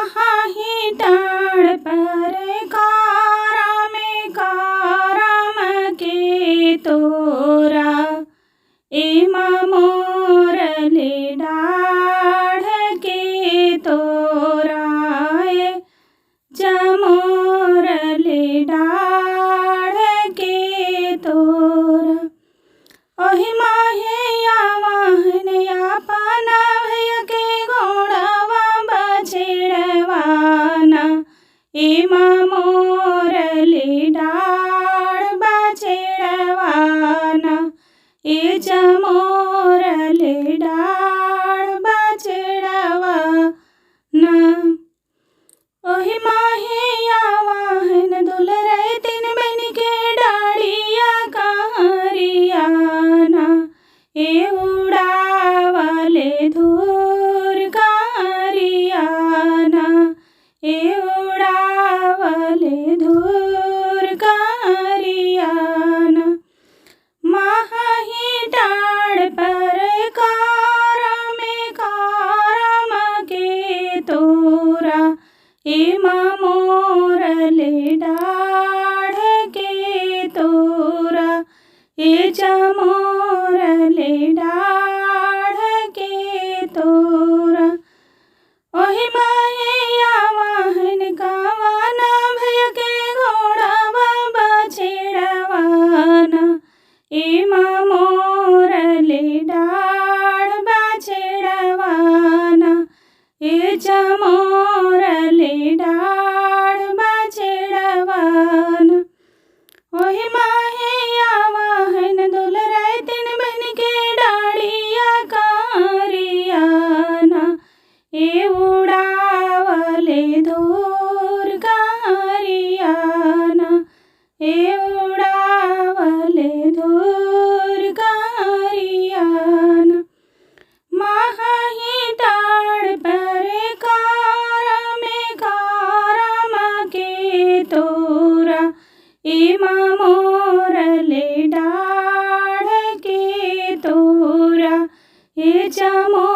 महाही टाड़ पर कारम के तोरा एमा मोरले डाढ़ के तोरा जमोरले डाढ़ के तोरा ओहि माहे आवाहन आपन भय के घोड़वा बछड़वाना एमा मोरले डाढ़ बछड़वाना ए जमोरले डाढ़ बछड़वाना ओहि माहे आवाहन दुलरे तीन बन के डाढ़िया कहरियाना ए उड़ावले धूर कहरियाना ए उड़ावले धूर कहरियाना माही डाढ़ पर कारम के तोरा एमा मोरले डाढ़ के तोरा ए जमोरले डाढ़ के तोरा ओहि माहे आवाहन कावाना भय के घोड़वा बछड़वाना एमा मोरले डाढ़ बछड़वाना ए जमोरले डाढ़ बछड़वाना ओहि माहे आवाहन दुलरे तीन बन के डाढ़िया कहरियाना ए उड़ावले धूर कहरियाना ए उड़ावले धूर कहरियाना माही डाढ़ पर कारम के तोरा एमा मोरले डाढ़ के तोरा ए जमो